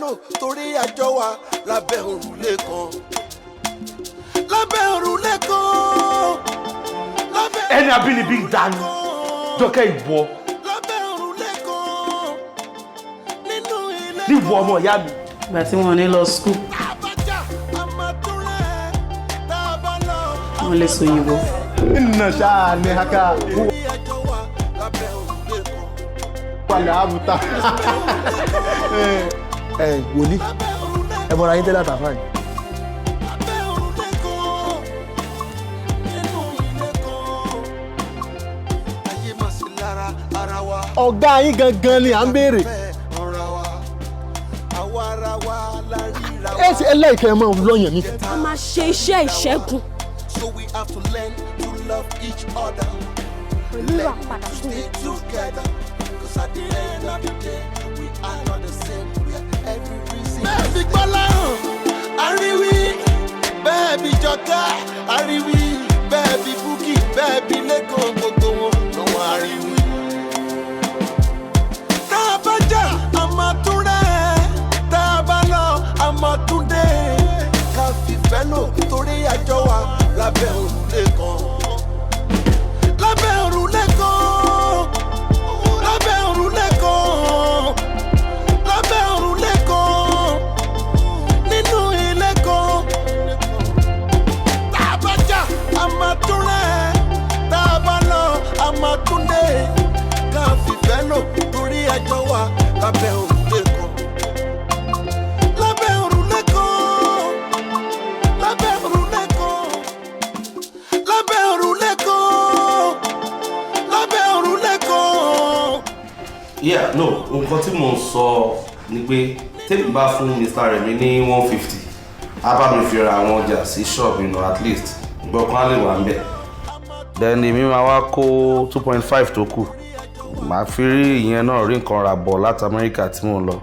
fẹ́lò torí àjọ wa lábẹ́ òrùlé kan. Lábẹ́ òrùlé kan. Ẹni abínibí ń dání. Jọkẹ́ ìwọ. Lábẹ́ òrùlé kan. Nínú ilé. Níwọ ọmọ ìyá mi. Ìgbà tí wọ́n ní lọ school. Wọ́n lè sọ òyìnbó. Inna shani haka. Wala abuta. Wòlíì. Ẹ bọra yín tẹ́lẹ̀ àtàfà yìí. Ọ̀gá yín gangan ni à ń béèrè. Ẹ ṣe ẹlẹ́ìkẹ́ máa ń lọ́yàn ní. A máa ṣe iṣẹ́ ìṣẹ́gun. So we have to learn to love each other. Olúwa padà fún mi. Together. Cause at the end of the day, we are not the same. We are every reason. Baby Bola, Ariwi, baby Joka, Ariwi, baby Buki, baby Leko, gbogbo wọn ló wà Ariwi. Tá a bá jà, a máa tún rẹ̀. Tá a bá lọ, a máa tún dé. Ká fìfẹ́ lò torí àjọ wa lábẹ́ òrùlé kan. Lábẹ́ òrùlé kan. Lábẹ́ òrùlé kan. Lábẹ́ òrùlé kan. Nínú ilé kan. Tá a bá jà, a máa tún rẹ̀. Tá a bá lọ, a máa tún dé. Ká fìfẹ́ lò torí àjọ wa lábẹ́ òrùlé kan. Lábẹ́ òrùlé kan. Lábẹ́ òrùlé kan. Lábẹ́ òrùlé kan. Lábẹ́ òrùlé kan. Yeah, no, nǹkan tí mo ń sọ ni pé tèmi bá fún Mr. Remi ní 150, á bá mi fi ra àwọn ọjà sí shop, at least gbọ̀kan á lè wà ń bẹ̀. Then èmi máa wá kó 2.5 tó kù. Màá fi rí ìyẹn náà rí nǹkan rà bọ̀ láti Amẹ́ríkà tí mò ń lọ.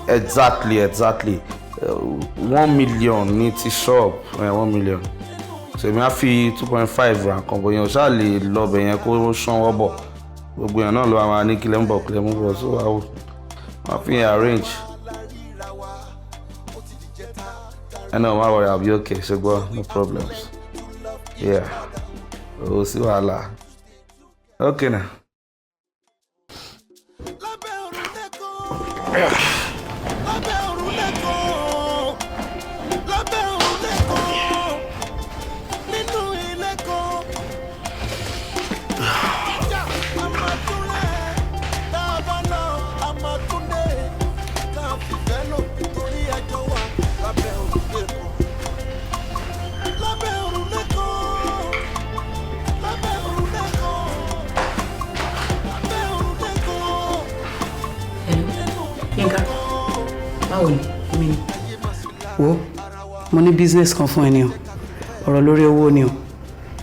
Exactly. 1 million ní ti shop, 1 million. So èmi á fi 2.5 ra nǹkan bọ̀ yẹn, ò ṣáà lè lọ bẹ̀ yẹn kó ṣánwọ́ bọ̀. Gbogbo yẹn náà ló wà ní kílẹ̀ ń bọ̀, so I'll fi yẹn arrange. I know, my worry, I'll be okay, ṣùgbọ́n no problems. Yeah, ó sí wàhálà. Okay now. Báwo ni? Èmi ni. Wo, mo ní business kan fún ẹ ni o. Ọ̀rọ̀ lórí owó ni o.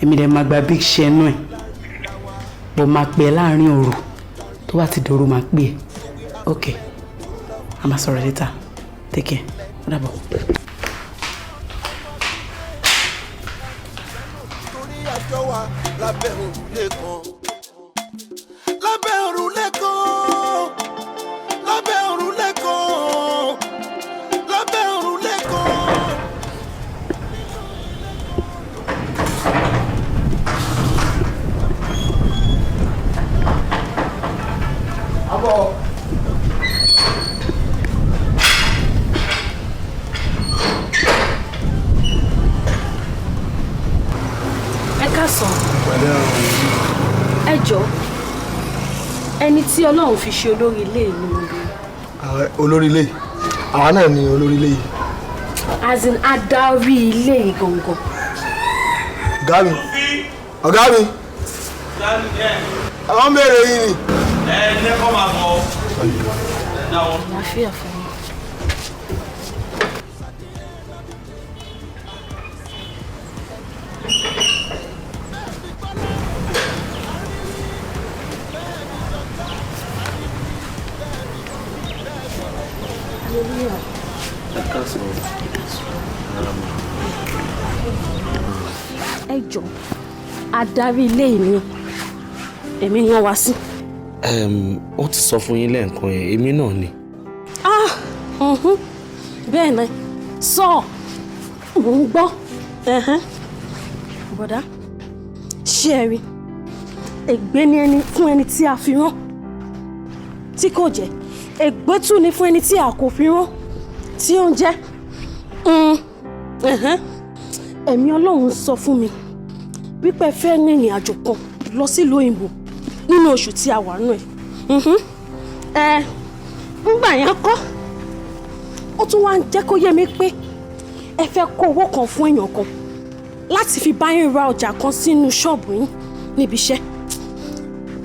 Èmi dẹ̀ máa gba big share nú ẹ̀. Bó máa pè ẹ́ láàrin òru. Tó bá ti dòru máa pè ẹ́. Okay. A máa sọ̀rọ̀ later. Take care. Ó dàbọ̀. Torí àjọ wa lábẹ́ òrùlé kan. Lábẹ́ òrùlé kan. Lábẹ́ òrùlé kan. Lábẹ́ òrùlé kan. Abo. Ẹ káàsán. Ẹ jọ̀ọ́, ẹni tí Ọlọ́run fi ṣe olórí ilé yìí ni mo bí. Olórí ilé. Àwa náà ni olórí ilé yìí. As in adarí ilé yìí gangan. Ọ̀gá mi. Ọ̀gá mi. Àwọn mẹ́rẹ̀ yìí ni. Ẹ kọ́ máa bọ̀. Àlàáfíà fún mi. Ẹ jọ̀ọ́, adarí ilé mi. Èmi yan wá sí. ó ti sọ fún yín lẹ́ẹ̀kan yẹn èmi náà ni. Bẹ́ẹ̀ ni sọ mò ń gbọ́ bọ̀dá ṣé ẹ rí ègbé ni ẹni fún ẹni tí a fi rán tí kò jẹ́ ègbé tún ni fún ẹni tí a kò fi rán tí ó ń jẹ́ ẹ̀mí Ọlọ́run sọ fún mi wípé ẹ fẹ́ ní ìrìn àjò kan lọ sílùú òyìnbó nínú oṣù tí a wà nù ẹ̀ ńgbà yẹn kọ́ ó tún wá ń jẹ́ kó yé mi pé ẹ fẹ́ kó owó kan fún èèyàn kan láti fi bá yín ra ọjà kan sínú ṣọ́ọ̀bù yín níbi iṣẹ́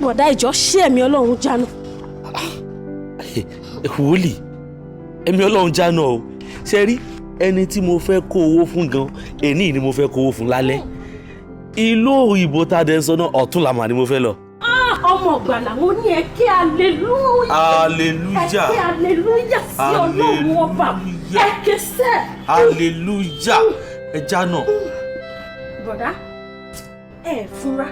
bọ̀dá ìjọ ṣé ẹ̀mí Ọlọ́run jánu. wòlíì ẹ̀mí Ọlọ́run jánu o ṣe rí ẹni tí mo fẹ́ kó owó fún gan èní ni mo fẹ́ kó owó fún lálẹ́ ìlú òyìnbó tá a dẹ̀ ń sọ náà ọ̀túnla mà ni mo fẹ́ lọ. ọmọ ọgbàlà mo ní ẹ kí aleluya ẹ kí aleluya sí Ọlọ́run ọba ẹ kẹsẹ. aleluya ẹ jánu. bọ̀dá ẹ fúnra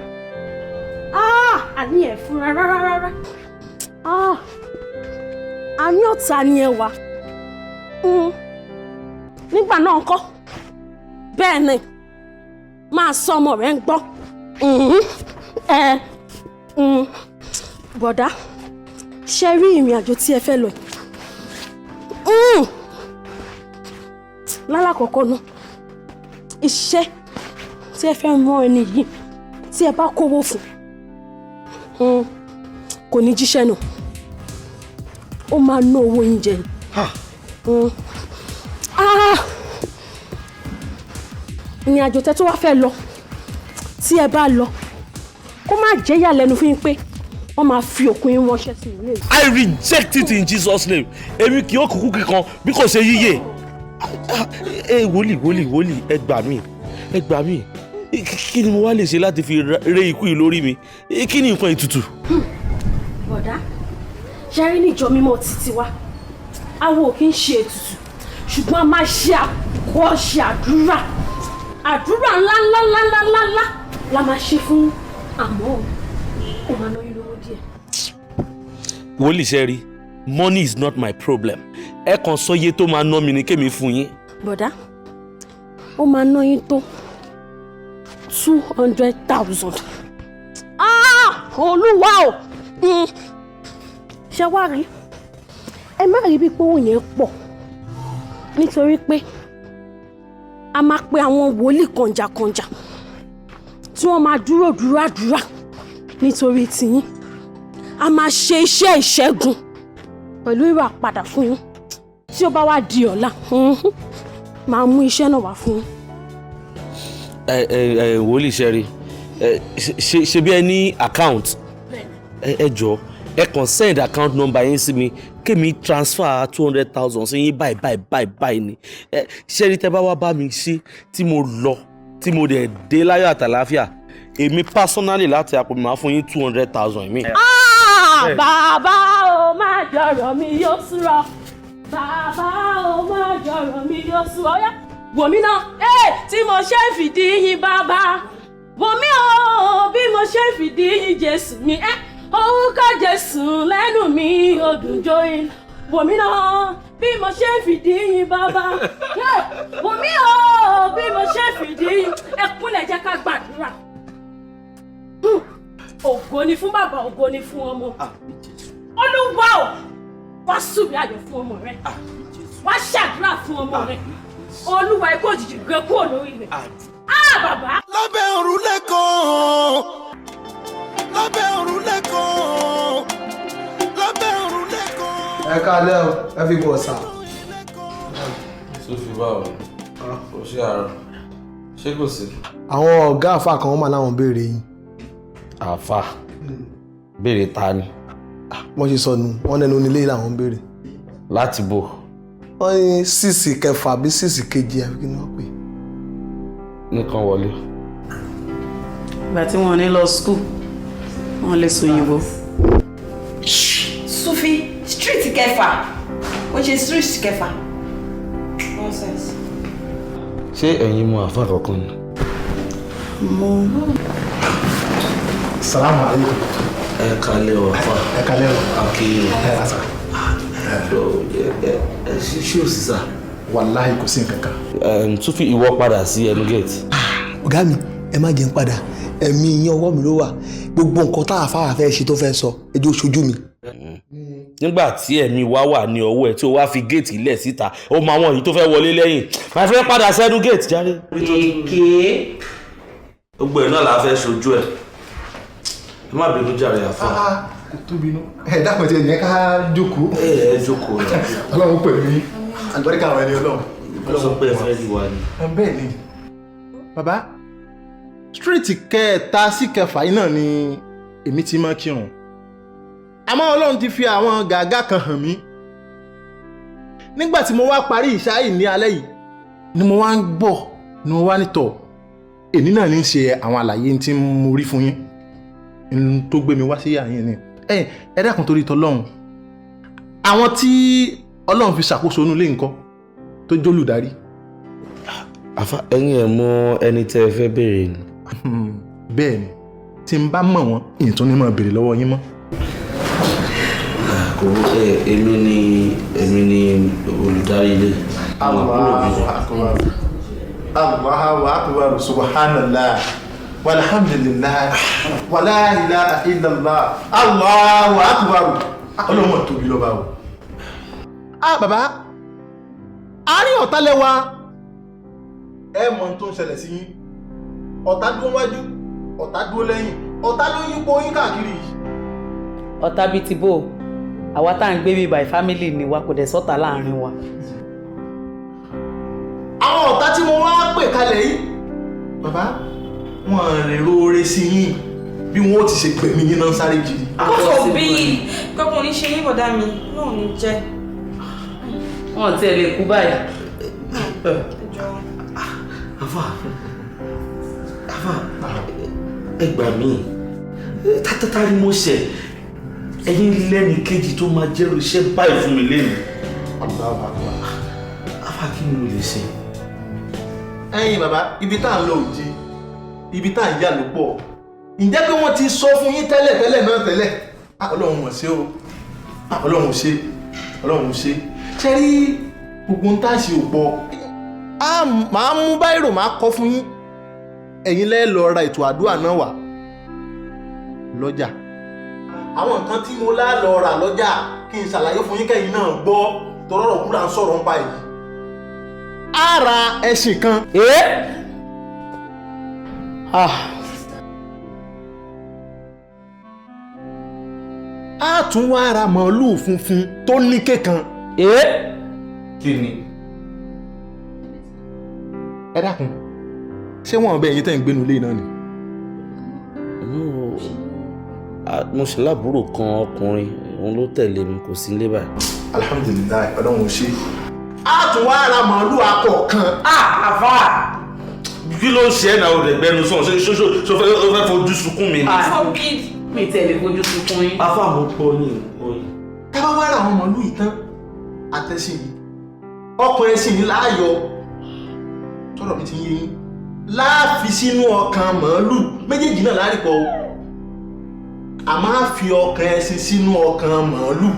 àní ẹ fúnra rárá àní ọ̀tá ni ẹ wà nígbà náà ńkọ́ bẹ́ẹ̀ ni máa sọ ọmọ rẹ̀ ń gbọ́ bọ̀dá ṣe rí ìrìn àjò tí ẹ fẹ́ lọ lálàkọ́kọ́ náà iṣẹ́ tí ẹ fẹ́ rán ẹni yìí tí ẹ bá kówó fún kò ní jíṣẹ́ náà ó máa ná owó oúnjẹ ni. ìrìn àjò tẹ́ tó wá fẹ́ lọ tí ẹ bá lọ kó má jẹ́ ìyàlẹ́nu fún yín pé wọ́n máa fi òkú yín ránṣẹ́ sí ilé yìí. I reject it in Jesus' name èmi kì í kúkú kíkan bí kò ṣe yíyẹ. wòlíì ẹ gbà mí kí ni mo wá lè ṣe láti fi ré ikú yìí lórí mi kí ni nǹkan ètùtù. bọ̀dá ṣẹ́rí níjọ mímọ́ títí wa awo kì í ṣe ètùtù ṣùgbọ́n a máa ṣe àkọ́ṣe àdúrà ńlá la máa ṣe fún àmọ́ ó máa ná yín lówó díẹ̀. wòlíì ṣẹ́rí money is not my problem ẹ kàn sọ iye tó máa ná mi ní kémi fún yín. bọ̀dá ó máa ná yín tó 200,000. olúwa o ṣe wá rí ẹ má rí bí pé owó yẹn pọ̀ nítorí pé a máa pe àwọn wòlíì kànjàkànjà tí wọ́n máa dúró àdúrà nítorí tiyín a máa ṣe iṣẹ́ ìṣẹ́gun pẹ̀lú ìwà padà fún yín tí ó bá wá di ọ̀la máa mú iṣẹ́ náà wá fún yín. wòlíì ṣẹ́rí ṣe bí ẹ ní account ẹ jọ̀ọ́ ẹ kàn send account number yín sí mi kémi transfer 200,000 sí yín báyìí ni ṣẹ́rí tẹ́ bá wá bá mi ṣe tí mo lọ tí mo dẹ̀ dé láyọ̀ àtàláfíà èmi personally láti àpò mi máa fún yín 200,000 mi. bàbá o má jọ̀rọ̀ mi yóò súrọ̀ bàbá o má jọ̀rọ̀ mi yóò súrọ̀ ọ̀yá wò mí náà tí mo ṣe fìdí yín bàbá wò mí o bí mo ṣe fìdí yín Jésù mi orúkọ Jésù lẹ́nu mi ó dùn jóyin wò mí náà bí mo ṣe fìdí yín bàbá wò mí o bí mo ṣe fìdí yín ẹkúnlẹ̀ jẹ́ ká gbàdúrà ògo ni fún bàbá ògo ni fún ọmọ Olúwa o wá súbí ayọ̀ fún ọmọ rẹ wá ṣàdúrà fún ọmọ rẹ Olúwa ikú òjijì gbé kúrò lórí rẹ bàbá. lábẹ́ òrùlé kan lábẹ́ òrùlé kan lábẹ́ òrùlé kan. ẹ káalẹ́ o ẹ fi bọ̀ sá. Sófì báwo ó ṣe àárọ̀ ṣé kò sí. àwọn ọ̀gá àfà kan wọ́n máa láwọn béèrè yín. àfà béèrè ta ni. wọ́n ṣe sọnù wọ́n lẹ́nu onílé làwọn ń béèrè. láti bò. wọ́n ní 6 kẹfà àbí 6 kejì àbí kí ni wọ́n pè. nìkan wọlé. ìgbà tí wọ́n ní lọ school wọ́n lè sọ òyìnbó. Sufi street kẹfà ó ṣe street kẹfà nonsense. ṣé ẹ̀yin mọ àfà kankan ni. mo. Assalamu alaikum. Ẹ kálẹ́ o àfà. Ẹ kálẹ́ o. Akíyè. Ẹ rasa. Ṣé o sì sà? Wàláhì kò sí nǹkan kan. Tún fi ìwọ padà sí ẹnu gate. Ọ̀gá mi, ẹ má jẹ́ n padà. Ẹ̀mí yín ọwọ́ mi ló wà. Gbogbo nǹkan tá àfáà fẹ́ ṣe tó fẹ́ sọ, ẹ jẹ́ ó ṣojú mi. Nígbà tí ẹ̀mí wa wà ní ọwọ́ ẹ̀ tí o wá fi géètì ilẹ̀ síta ó mọ àwọn èyí tó fẹ́ wọlé lẹ́yìn máa fẹ́ padà sẹ́nu géètì jáde. Èké. Gbogbo ẹ̀ náà la fẹ́ ṣojú ẹ̀ ẹ má bínú jàre àfa. Kò tó bínú. Ẹ dákun tí ẹ yẹn ká jókòó. Ẹ jókòó rẹ. Ọlọ́run pẹ̀lú yín. Àgbẹ̀ríkà àwọn ẹni Ọlọ́run. Ó sọ pé ẹ fẹ́ rí wa ni. Bẹ́ẹ̀ ni. Bàbá, street kẹta sí kẹfà yìí náà ni èmi ti máa kírun. Àmọ́ Ọlọ́run ti fi àwọn gàgá kan hàn mí. Nígbà tí mo wá parí ìṣáì ní alẹ́ yìí ni mo wá ń gbọ́ ni mo wá nítọ̀ èní náà ní í ṣe àwọn àlàyé tí mo rí fún yín n tó gbé mi wá sí àyín ni. Ẹ dákun torí tọlọ́run àwọn tí Ọlọ́run fi ṣàkóso inú ilé nǹkan tó jólùdarí. Àfa ẹ̀yin ẹ̀ mọ ẹni tẹ́ ẹ fẹ́ béèrè ni. Bẹ́ẹ̀ ni tí n bá mọ̀ wọ́n ìtún ni mo béèrè lọ́wọ́ yín mọ́. Kò èmi ni olùdarí ilé. Allahu akbar. Allahu akbar subhanallah walhamdulillah wala ilaha illallah Allahu akbar. Ọlọ́mọ tóbi lọ́ba o. Bàbá àárín ọ̀tá lẹ́wà ẹ mọ̀ tó ń ṣẹlẹ̀ sí yín. Ọ̀tá dúró wájú ọ̀tá dúró lẹ́yìn ọ̀tá ló yípo yín káàkiri yìí. Ọ̀tá bíi ti bò àwa tá à ń gbé bíi by family ni wa kò dẹ̀ sọ́tà láàrin wa. Àwọn ọ̀tá tí mo wá pè kalẹ̀ yìí bàbá wọn lè róore sí yín bí wọn ó ti ṣe pè mí yín náà sáré kiri. Kókò bí kọkùnrin ṣe yín bọ̀dá mi náà ní jẹ́. Wọ́n ti ẹ̀ lè kú báyìí. Àfà ẹ gbà mí tátátá ni mo ṣe ẹ̀yin lẹ́ni kejì tó máa jẹ́rù iṣẹ́ báyìí fún mi lẹ́nu. Àfà kí ni mo lè ṣe? Ẹ̀yin bàbá ibi tá à ń lọ òjì ibi tá à ń yà ló pọ̀ ǹjẹ́ pé wọ́n ti sọ fún yín tẹ́lẹ̀ náà tẹ́lẹ̀ Ọlọ́run mọ̀ sí o Ọlọ́run ṣe ṣe rí gbogbo ń tàṣì ò pọ̀ máa mú báyìí máa kọ́ fún yín ẹ̀yin lẹ́ lọ ra ètò àdúrà náà wà lọ́jà àwọn nǹkan tí mo lá lọ rà lọ́jà kí n ṣàlàyé fún yín kẹ́yìn náà gbọ́ tọ́rọ̀rọ̀ kúrò à ń sọ̀rọ̀ nípa èyí. A ra ẹṣin kan. A tún wá ra màálùú funfun tó níké kan. Kí ni? Ẹ dákun ṣé wọn bẹ ẹ̀yin tẹ́ ń gbénu ilé náà ni. Mo ṣe láàbúrò kan ọkùnrin òun ló tẹ̀lé mi kò sí nílé báyìí. Alhamdulilayi Ọlọ́run ṣe. A tún wá ra màálùú akọ kan. Àfà. Kí ló ń ṣe ẹ̀ náà o rẹ̀ gbẹ́nu sàn ṣó fẹ́ fojú sunkún mi. Mi tẹ̀lé fojú sunkún yín. Àfà mo pọ̀ ní oyin. Ká bá wá ra àwọn màálùú yìí tán àtẹ̀sìn yìí ọkàn ẹṣin yìí láàyò tọ́rọ̀ mi ti yé yín láàfi sínú ọkàn màálùú méjèèjì náà láàrípọ̀ o a máa fi ọkàn ẹṣin sínú ọkàn màálùú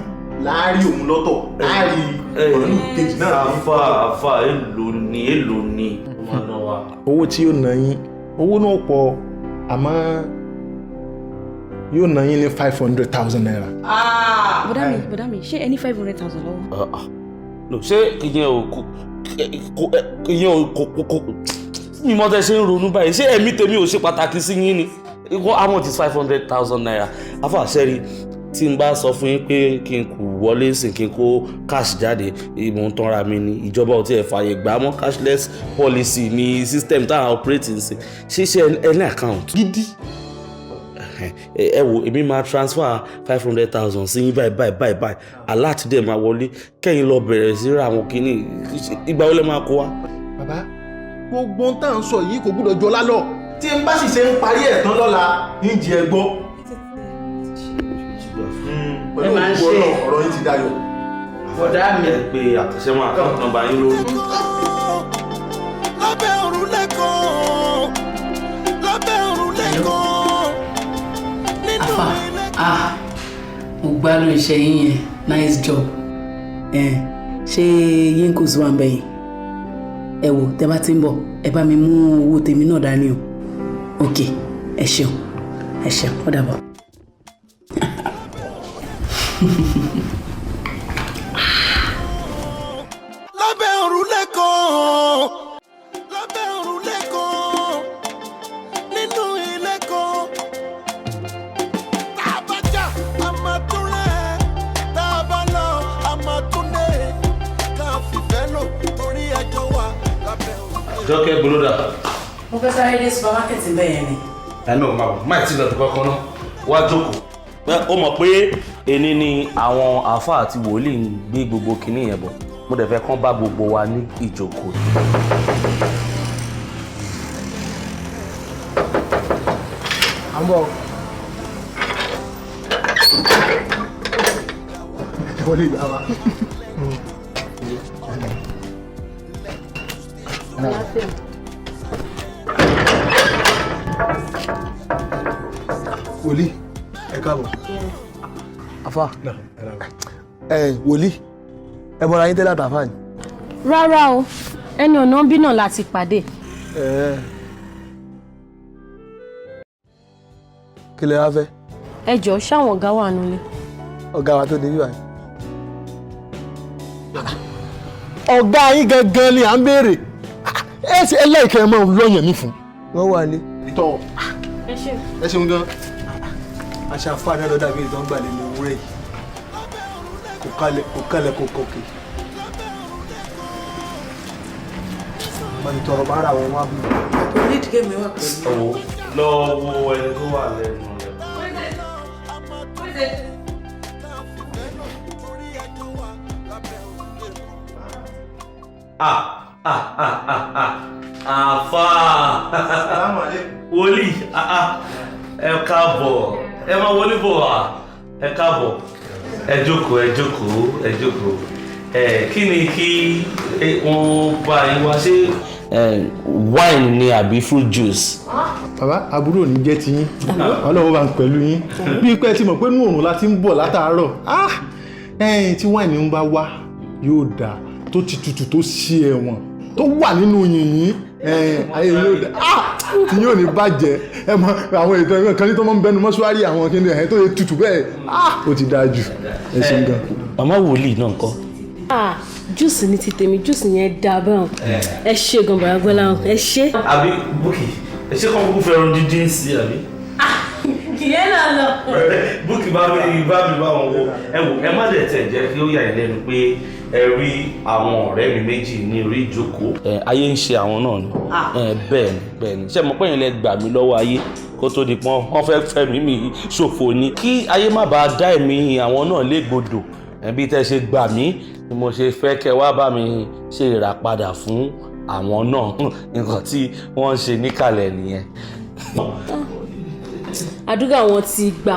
láàrí òun lọ́tọ̀ láàrí màálùú kejì náà. Àfà èlò ni owó tí yóò ná yín owó náà pọ̀ àmọ́ yóò ná yín ní 500,000 naira. Bọ̀dá mi ṣé ẹ ní 500,000 lọ́wọ́? No, ṣé ìyẹn ò kò mi mọ́ tẹ́ ṣe ń ronú báyìí ṣé ẹ̀mí tèmi ò ṣe pàtàkì sí yín ni how much is 500,000 naira? Àfà ṣẹ́rí tí n bá sọ fún yín pé kí n kù wọlé sìn kí n kó cash jáde ìmọ̀ ń tanra mi ni ìjọba ò tí ẹ̀ fààyè gbà mọ́ cashless policy ní system tá à ń operate ń sìn ṣe ẹni account gidi. Ẹ wo èmi máa transfer 500,000 sí yín báyìí alert dẹ̀ máa wọlé kẹ́yìn lọ bẹ̀rẹ̀ sí ra àwọn kìíní ìgbà wo lẹ máa kó wa. Bàbá gbogbo tá à ń sọ yìí kò gbúdọ̀ jọ lálọ́ tí n bá sì ṣe ń parí ẹ̀ tán lọ́la ń jẹ ẹ gbọ́. Pẹ̀lú òkú ọ̀rọ̀ yìí ti dayọ̀. Bọ̀dá mi. Ẹ pé àtẹ̀sẹ́mọ́ àkáǹtì nọ́mbà yín lórí. Lábẹ́ òrùlé kan lábẹ́ òrùlé kan nínú ilé kan. gbádùn iṣẹ́ yín yẹn, nice job. Ṣé yín kò sí wà ń bẹ̀yìn? Ẹ wò tẹ́ bá ti ń bọ̀ ẹ bá mi mú owó tèmi náà dání o. Ok, ẹ ṣeun ó dàbọ̀. lábẹ́ òrùlé kan lábẹ́ òrùlé kan nínú ilé kan tá a bá jà a máa tún rẹ̀ tá a bá lọ a máa tún dé ká fìfẹ́ lò torí ẹjọ́ wà lábẹ́ òrùlé. Jọ́kẹ́ gbólódà. Mo fẹ́ sáré dé supermarket bẹ́ẹ̀ yẹn ni. Ẹnu ò máa tí lọ tó kọ́kọ́ náà wá jókòó. Ó mọ̀ pé èní ni àwọn àáfàá àti wòlíì ń gbé gbogbo kinní yẹn bọ̀. Mo dẹ̀ fẹ́ kán bá gbogbo wa ní ìjókòó. À ń bọ̀. Wọlé ìgbà wa. Wòlíì, ẹ káàbọ̀. Àfà. Wòlíì, ẹ mọ̀ra yín tẹ́lẹ̀ àtàfà ni. Rárá o, ẹni ọ̀nà bí náà láti pàdé. Kí lẹ wá fẹ́? Ẹ jọ̀ọ́ ṣáwọn ọ̀gá wà nílé. Ọ̀gá wa tó dé bí báyìí. Ọ̀gá yín gangan ni à ń béèrè. Ẹ ṣe ẹlẹ́ìkẹ́ ẹ máa lọ́yàn mi fún. Wọ́n wà ní. Tọ́ ẹ ṣeun gan. Aṣa fáànù ẹ̀ lọ́dà bí ìtàn gbà lé ní owurẹ̀ yìí. Kò kalẹ̀ kò kọ̀kì. Mọ̀nì tọrọ bá ra àwọn wá bí. Torí ìdíkẹ́ mi wà pẹ̀lú. Lọ wo ẹni tó wà lẹ́nu rẹ̀. Àfà wòlíì ẹ káàbọ̀ ẹ máa wọlé bọ̀ wá ẹ káàbọ̀ ẹ jókòó kí ni kí wọ́n bá yín wá ṣe wine ni àbí fruit juice. Bàbá àbúrò ní jẹ́ ti yín Ọlọ́run bá ń pẹ̀lú yín bí pé tí mọ̀ pé inú òrùn láti ń bọ̀ látàárọ̀ tí wáìnì ń bá wá yóò dà tó ti tutù tó ṣe ẹ̀wọ̀n tó wà nínú yìnyín ayé yóò dà tí yóò ní bàjẹ́ ẹ mọ àwọn ètò ẹ̀rọ kan ní tó máa ń bẹnu mọ́ṣúárì àwọn kí ni ẹ̀ tó yẹ tutù bẹ́ẹ̀ ó ti dáa jù ẹ ṣeun gan. Màmá wòlíì náà ńkọ́. Júùsì ní ti tèmi, júùsì yẹn dáa báwọn. Ẹ ṣe gan bàrà gbọ́lá wọn, ẹ ṣe. Àbí Búkì, ẹ ṣe kọ́ kúkú fẹ́ràn dídín sí àbí? Kìyẹn náà lọ. Búkì bá mi bá wọn wo ẹ má dẹ̀ tẹ̀ jẹ́ kí ó yà ẹ́ lẹ́nu pé ẹ rí àwọn ọ̀rẹ́ mi méjì ní orí ìjókòó. Ayé ń ṣe àwọn náà ni. Bẹ́ẹ̀ ni ṣé mo pé yín lẹ gbà mí lọ́wọ́ ayé kó tó di pọ́n wọ́n fẹ́ fẹ̀mí mi ṣòfò ni. Kí ayé má bàa dá ẹ̀mí àwọn náà légbodò bí tẹ́ ṣe gbà mí ni mo ṣe fẹ́ kẹ́ wá bá mi ṣe ìràpadà fún àwọn náà nǹkan tí wọ́n ń ṣe níkàlẹ̀ nìyẹn. Àdúrà wọn ti gbà.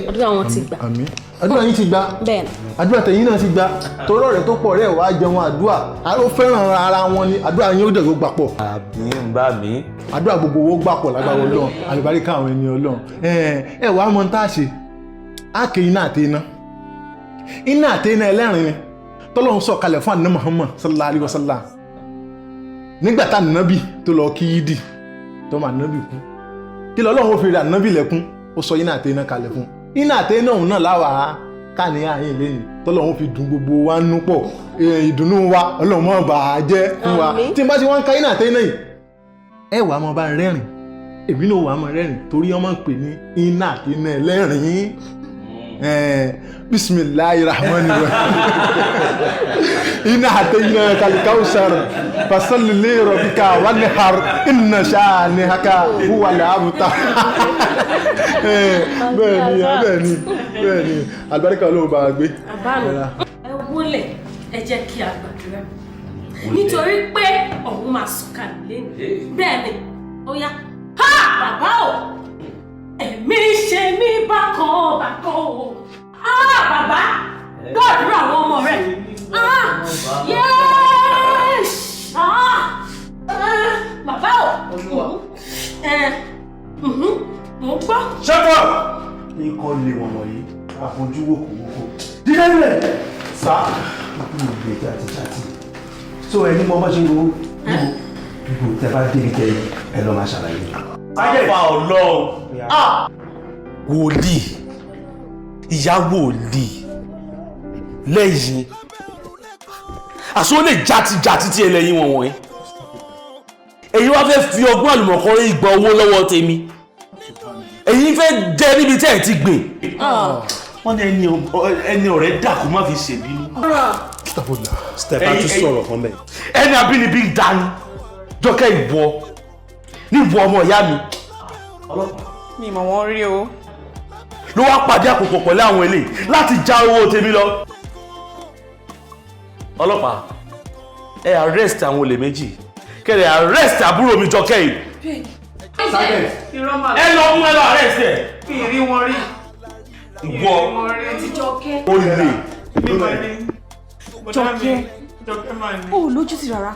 Àdúrà wọn ti gbà. Àmín. Àdúrà yín ti gbà. Bẹ́ẹ̀ni. Àdúrà tẹ̀yin náà ti gbà. Torí ọ̀rẹ́ tó pọ̀ rẹ̀ wá jẹun àdúrà. Ó fẹ́ràn ara wọn ni àdúrà yín ó dẹ̀ gbà pọ̀. Àbí ń bá mi. Àdúrà gbogbo owó gbà pọ̀ lágbára Ọlọ́run. Àlùbáríkà àwọn ẹni Ọlọ́run. Ẹ wàá mọ tá a ṣe. Á ké iná àti iná. Iná àti iná ẹlẹ́rìn ni. Tọ́lọ́run sọ̀ kalẹ̀ fún àná Muhammad sallallahu alaihi wasallam. Nígbà tá ànábì tó lọ kí yídì tó máa ànábì kú. Kí lọ́lọ́run ó fi rí ànábì lẹ́kún ó sọ iná àti iná kalẹ̀ fún. Iná àti iná òun náà láwàá káàní àyìn lẹ́yìn tọ́lọ́run fi dùn gbogbo wa nú pọ̀ ìdùnnú wa Ọlọ́run má bà á jẹ́ fún wa tí n bá ti wá ń ka iná àti iná yìí ẹ wàá máa bá rẹ́rìn èmi náà wàá máa rẹ́rìn torí ọmọ pè ní iná àti iná ẹlẹ́rìn bisimilayi rahmani rahim iná àti iná kalikawusar fasalili robika wanihar inna shani haka huwale abuta bẹ́ẹ̀ni alibarika Ọlọ́run bá gbé. Àbánu ẹ wọlé ẹ jẹ́ kí a gbàdúrà nítorí pé ọ̀hún máa sọ̀kalẹ̀ lẹ́nu bẹ́ẹ̀ ni ó yá bàbá o ẹ̀mí ṣe mí bákan o bàbá gbàdúrà àwọn ọmọ rẹ̀ yes bàbá o mo gbọ́. Shut up! ní kọ́ lé wọn wọ̀nyí àfojú wòkòwòkò. dídé nílẹ̀ sá ìlú ìgbé jàtijàti so ẹni mọ bá ṣe ń wo gbogbo tẹ bá débi kẹ ẹ lọ máa ṣàlàyé. àfa Ọlọ́run wòlíì ìyá wòlíì lẹ́yìn àṣọ lè jàtijàti tí ẹlẹ́yìn wọn wọ̀nyí èyí wá fẹ́ fi ọgbọ́n àlùmọ̀kọ́rẹ́ ìgbà owó lọ́wọ́ tèmi èyí fẹ́ jẹ́ níbi tẹ́ ẹ̀ ti gbìn. wọ́n ní ẹni ọ̀rẹ́ dàkú má fi ṣèbínú. stephen tún sọ̀rọ̀ kan bẹ́ẹ̀. ẹni abínibí ń dání jọkẹ́ ìwọ níwọ ọmọ ìyá mi. mi mọ̀ wọ́n rí o. ló wá pàdé àpòpọ̀ pẹ̀lú àwọn eléyìí láti já owó tèmi lọ. ọlọ́pàá ẹ arrest àwọn olè méjì kẹ́lẹ̀ arrest àbúrò mi jọkẹ́ yìí. ẹ lọ mú ẹ lọ arrest ẹ. ìrí wọn rí. ìwọ Jọkẹ́. olè. Jọkẹ́ ó lójú ti rárá.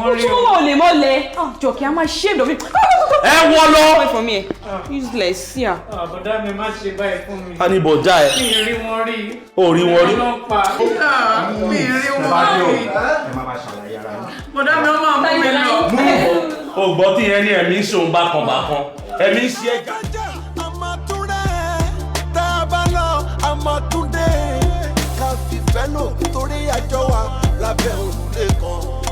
ojú wọn ò lè mọ́lẹ̀. Jọkẹ́ a máa ṣe é dọ̀bí. ẹ wọ lọ. wait for me useless sí à. bọ̀dá mi má ṣe báyìí fún mi. a ní bọ̀dá ẹ. mi rí wọn rí. o rí wọn rí. mi rí wọn rí. ẹ má bá ṣàlàyé ara yín. bọ̀dá mi ó máa mú mi lọ. o gbọ́ tí yẹn ní ẹ̀mí ń ṣòun bákan ẹ̀mí ń ṣe ẹ̀ka. Àmọ̀túndé ká fìfẹ́ lò torí àjọ wa lábẹ́ òrùlé kan.